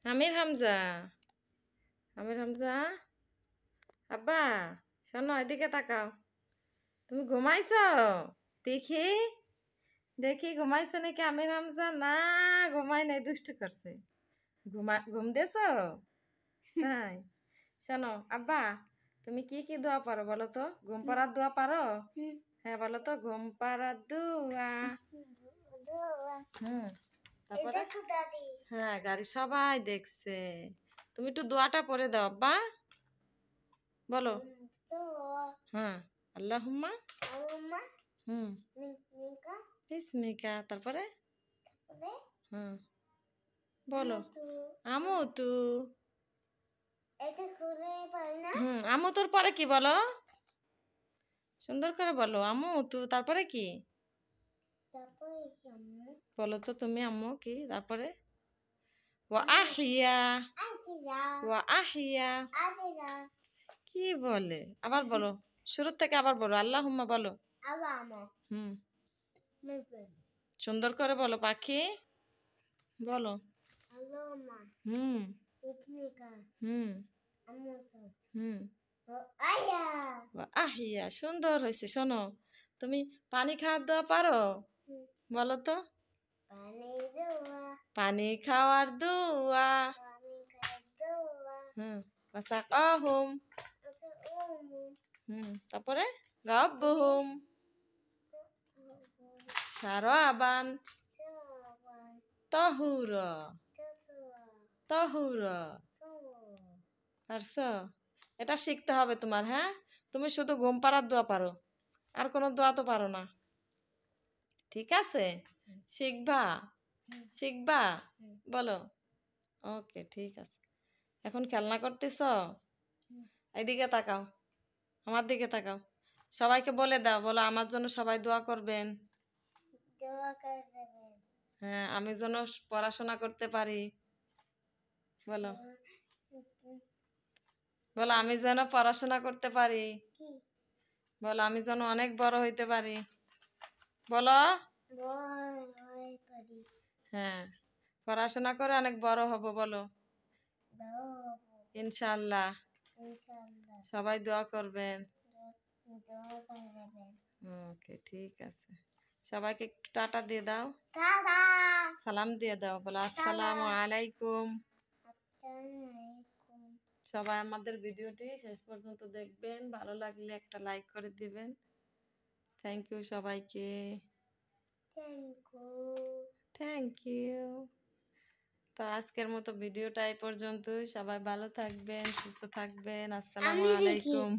আমির হামজা, আমির হামজা, আব্বা শোনো এদিকে তাকাও। তুমি ঘুমাইছো? দেখি দেখি ঘুমাইছো নাকি আমির হামজা? না, ঘুমাই নাই, দুষ্টু করছে। ঘুম দেছো? তাই? শোনো আব্বা, তুমি কি কি দোয়া পারো বলো তো? ঘুম পাড়ার দোয়া পারো? হ্যাঁ বলো তো, ঘুম পাড়ার দোয়া। হুম, তারপরে হ্যাঁ, গাড়ি সবাই দেখছে। তুমি একটু দোয়াটা পড়ে দাও আব্বা, বলো। হ্যাঁ, আল্লাহুম্মা হুম বিসমিকা, তারপরে হুম বলো আমুতু। আমুতুর পরে কি বলো? সুন্দর করে বলো আমুতু, তারপরে কি বলো তো তুমি? আম্মু কি তারপরে? ওয়া আহিয়া, ওয়া আহিয়া কি বলে? আবার বলো, শুরুর থেকে আবার বলো, আল্লাহুম্মা বলো। হুম, সুন্দর করে বলো পাখি, বলো। হুম হুম হুম আহিয়া, সুন্দর হয়েছে। শোনো, তুমি পানি খাওয়ার দোয়া পারো? বলো তো। পানি খাওয়ার দোয়া। হুম, ওয়াসাকাহুম। তারপরে রব্বুহুম শারাবান তাহুরা, তাহুরা। পারছো? এটা শিখতে হবে তোমার। হ্যাঁ, তুমি শুধু ঘুম পাড়ার দোয়া পারো, আর কোনো দোয়া তো পারো না। ঠিক আছে, শিখবা, শিখবা, বলো। ওকে, ঠিক আছে। এখন খেলনা করতেছ? এইদিকে তাকাও, আমার দিকে তাকাও। সবাইকে বলে দাও, বলো আমার জন্য সবাই দোয়া করবেন। হ্যাঁ, আমি যেন পড়াশোনা করতে পারি, বলো। বলো আমি যেন পড়াশোনা করতে পারি, বলো আমি যেন অনেক বড় হইতে পারি, বলো। হ্যাঁ, পড়াশোনা করে অনেক বড় হব, বলো। ইনশাআল্লাহ। সবাই দোয়া করবেন। ওকে, ঠিক আছে। সবাইকে একটু টাটা দিয়ে দাও, সালাম দিয়ে দাও, বলো আসসালামু আলাইকুম। সবাই আমাদের ভিডিওটি শেষ পর্যন্ত দেখবেন, ভালো লাগলে একটা লাইক করে দিবেন। থ্যাংক ইউ সবাইকে, থ্যাংক ইউ। তো আজকের মতো ভিডিওটা এই পর্যন্তই। সবাই ভালো থাকবেন, সুস্থ থাকবেন। আসসালামু আলাইকুম।